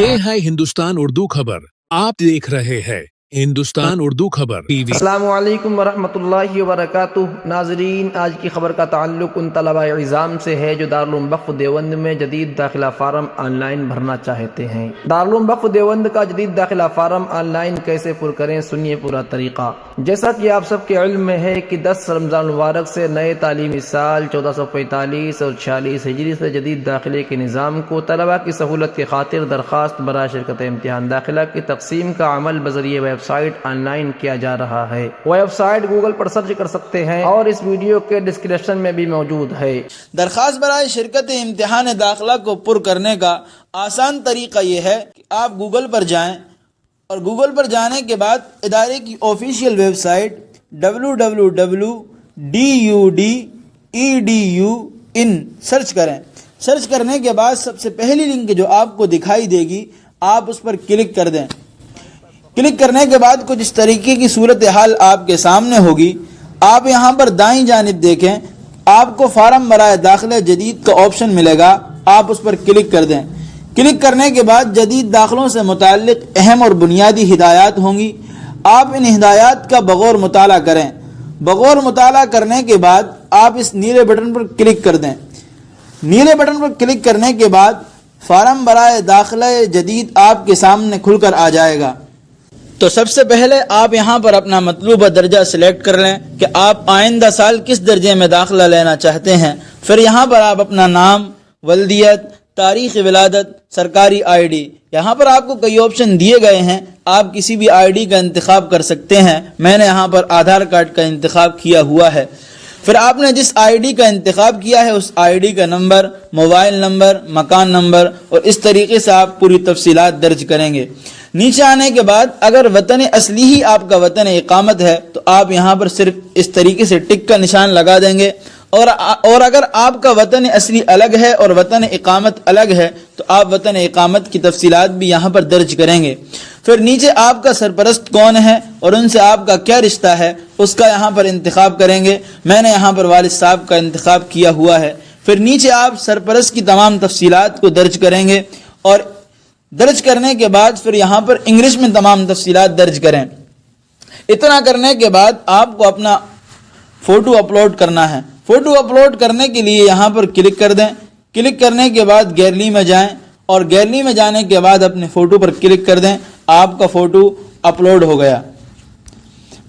ये है हिंदुस्तान उर्दू खबर। आप देख रहे हैं हिंदुस्तान उर्दू खबर टीवी। अस्सलामु अलैकुम वरहमतुल्लाहि वबरकातुहू। नाजरीन, आज की खबर का ताल्लुक उन तलबा इज़ाम से है जो दारुल उलूम वक्फ देवबंद में जदीद दाखिला फार्म ऑनलाइन भरना चाहते हैं। दारुल उलूम वक्फ देवबंद का जदीद दाखिला फार्म ऑनलाइन कैसे पुर करें, सुनिए पूरा तरीका। जैसा कि आप सबके इल्म में है कि 10 रमज़ान मुबारक से नए तालीमी साल 1445 और 46 हिजरी से जदीद दाखिले के निज़ाम को तलबा की सहूलत के खातिर दरख्वास्त बराए शिरकत इम्तिहान दाखिला की तकसीम का अमल बज़रिए वेबसाइट ऑनलाइन किया जा रहा है। वेबसाइट गूगल पर सर्च कर सकते हैं और इस वीडियो के डिस्क्रिप्शन में भी मौजूद है। दरख्वास्त बराए शिरकत इम्तिहान दाखिला को पुर करने का आसान तरीका ये है कि आप गूगल पर जाएं और गूगल पर जाने के बाद इदारे की ऑफिशियल वेबसाइट www.dud.edu.in सर्च करें। सर्च करने के बाद सबसे पहली लिंक जो आपको दिखाई देगी आप उस पर क्लिक कर दें। क्लिक करने के बाद कुछ इस तरीके की सूरत हाल आपके सामने होगी। आप यहाँ पर दाईं जानिब देखें, आपको फार्म बराए दाखिले जदीद का ऑप्शन मिलेगा, आप उस पर क्लिक कर दें। क्लिक करने के बाद जदीद दाखिलों से मुताल्लिक अहम और बुनियादी हिदायत होंगी। आप इन हिदायत का बगौर मुताला करें। बगौर मुताला करने के बाद आप इस नीले बटन पर क्लिक कर दें। नीले बटन पर क्लिक करने के बाद फार्म बराए दाखिले जदीद आपके सामने खुलकर आ जाएगा। तो सबसे पहले आप यहाँ पर अपना मतलूबा दर्जा सिलेक्ट कर लें कि आप आइंदा साल किस दर्जे में दाखिला लेना चाहते हैं। फिर यहाँ पर आप अपना नाम, वल्दियत, तारीख़ विलादत, सरकारी आईडी, यहाँ पर आपको कई ऑप्शन दिए गए हैं। आप किसी भी आईडी का इंतखाब कर सकते हैं। मैंने यहाँ पर आधार कार्ड का इंतखाब किया हुआ है। फिर आपने जिस आईडी का इंतखाब किया है उस आईडी का नंबर, मोबाइल नंबर, मकान नंबर और इस तरीके से आप पूरी तफसीलात दर्ज करेंगे। नीचे आने के बाद अगर वतन असली ही आपका वतन इकामत है तो आप यहाँ पर सिर्फ इस तरीके से टिक का निशान लगा देंगे। और अगर आपका वतन असली अलग है और वतन इकामत अलग है तो आप वतन इकामत की तफसीलात भी यहाँ पर दर्ज करेंगे। फिर नीचे आपका सरपरस्त कौन है और उनसे आपका क्या रिश्ता है उसका यहाँ पर इंतखाब करेंगे। मैंने यहाँ पर वालिद साहब का इंतखाब किया हुआ है। फिर नीचे आप सरपरस्त की तमाम तफसीलात को दर्ज करेंगे और दर्ज करने के बाद फिर यहाँ पर इंग्लिश में तमाम तफसीलात दर्ज करें। इतना करने के बाद आपको अपना फ़ोटो अपलोड करना है। फ़ोटो अपलोड करने के लिए यहाँ पर क्लिक कर दें। क्लिक करने के बाद गैलरी में जाएं और गैलरी में जाने के बाद अपने फ़ोटो पर क्लिक कर दें। आपका फ़ोटो अपलोड हो गया।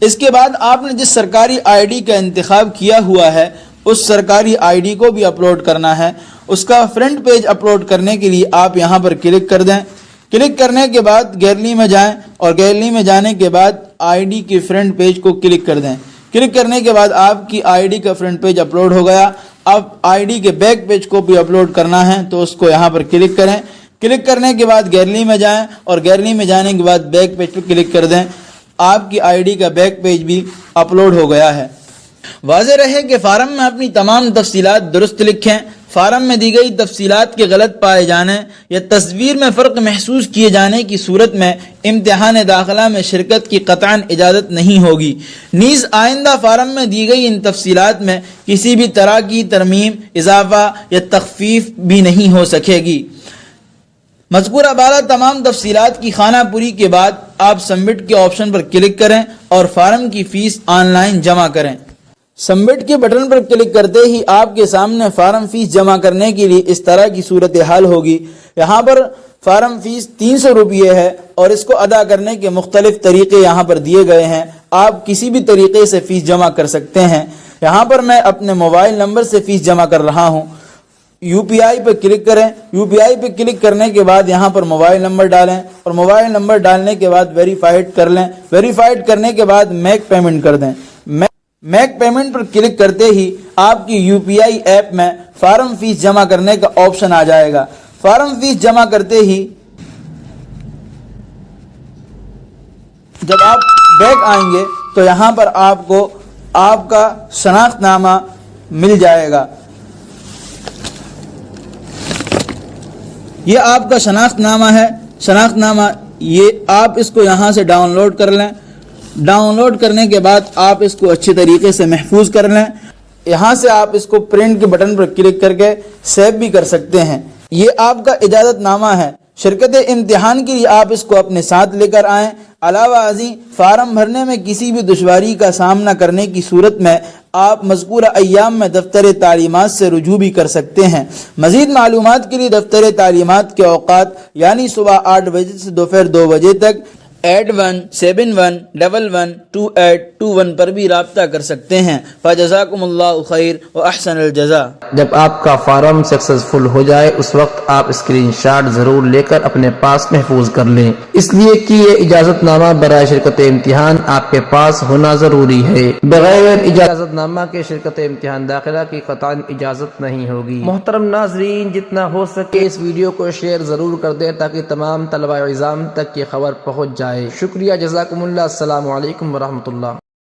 इसके बाद आपने जिस सरकारी आईडी का इंतखाब किया हुआ है उस सरकारी आईडी को भी अपलोड करना है। उसका फ्रंट पेज अपलोड करने के लिए आप यहाँ पर क्लिक कर दें। क्लिक करने के बाद गैलरी में जाएं और गैलरी में जाने के बाद आईडी के फ्रंट पेज को क्लिक कर दें। क्लिक करने के बाद आपकी आईडी का फ्रंट पेज अपलोड हो गया। अब आईडी के बैक पेज को भी अपलोड करना है तो उसको यहाँ पर क्लिक करें। क्लिक करने के बाद गैलरी में जाएं और गैलरी में जाने के बाद बैक पेज पर क्लिक कर दें। आपकी आईडी का बैक पेज भी अपलोड हो गया है। वाज़ेह रहे कि फार्म में अपनी तमाम तफसीलात दुरुस्त लिखें। फार्म में दी गई तफसीलात के गलत पाए जाने या तस्वीर में फ़र्क महसूस किए जाने की सूरत में इम्तिहान दाखिला में शिरकत की क़तअन इजाज़त नहीं होगी। नीज़ आइंदा फार्म में दी गई इन तफसीलात में किसी भी तरह की तरमीम, इजाफ़ा या तख़फ़ीफ़ भी नहीं हो सकेगी। मज़कूरा बाला तमाम तफसीलात की खानापुरी के बाद आप सबमिट के ऑप्शन पर क्लिक करें और फार्म की फ़ीस ऑनलाइन जमा करें। सबमिट के बटन पर क्लिक करते ही आपके सामने फार्म फीस जमा करने के लिए इस तरह की सूरत हाल होगी। यहाँ पर फार्म फीस 300 रुपये है और इसको अदा करने के मुख्तलिफ तरीके यहाँ पर दिए गए हैं। आप किसी भी तरीके से फ़ीस जमा कर सकते हैं। यहाँ पर मैं अपने मोबाइल नंबर से फ़ीस जमा कर रहा हूँ। UPI पर क्लिक करें। UPI पर क्लिक करने के बाद यहाँ पर मोबाइल नंबर डालें और मोबाइल नंबर डालने के बाद वेरीफाइड कर लें। वेरीफाइड करने के बाद मेक पेमेंट कर दें। मेक पेमेंट पर क्लिक करते ही आपकी UPI ऐप में फार्म फीस जमा करने का ऑप्शन आ जाएगा। फार्म फीस जमा करते ही जब आप बैक आएंगे तो यहाँ पर आपको आपका शनाख्तनामा मिल जाएगा। ये आपका शनाख्तनामा है। शनाख्तनामा ये आप इसको यहाँ से डाउनलोड कर लें। डाउनलोड करने के बाद आप इसको अच्छे तरीके से महफूज कर लें। यहाँ से आप इसको प्रिंट के बटन पर क्लिक करके सेव भी कर सकते हैं। ये आपका इजाज़तनामा है। شرکت امتحان کے لیے آپ اس کو اپنے ساتھ لے کر آئیں۔ علاوہ ازیں فارم بھرنے میں کسی بھی دشواری کا سامنا کرنے کی صورت میں آپ مذکورہ ایام میں دفتر تعلیمات سے رجوع بھی کر سکتے ہیں۔ مزید معلومات کے لیے دفتر تعلیمات کے اوقات یعنی صبح 8 بجے سے دوپہر 2 بجے تک 8171112821 پر بھی رابطہ کر سکتے ہیں۔ فجزاکم اللہ خیر و احسن الجزاء۔ جب آپ کا فارم سکسیسفل ہو جائے اس وقت آپ اسکرین شاٹ ضرور لے کر اپنے پاس محفوظ کر لیں، اس لیے کہ یہ اجازت نامہ برائے شرکت امتحان آپ کے پاس ہونا ضروری ہے۔ بغیر اجازت نامہ کے شرکت امتحان داخلہ کی قطعاً اجازت نہیں ہوگی۔ محترم ناظرین، جتنا ہو سکے اس ویڈیو کو شیئر ضرور کر دیں تاکہ تمام طلبہ عظام تک یہ خبر پہنچ جائے۔ شکریہ، جزاکم اللہ، السلام علیکم ورحمۃ اللہ۔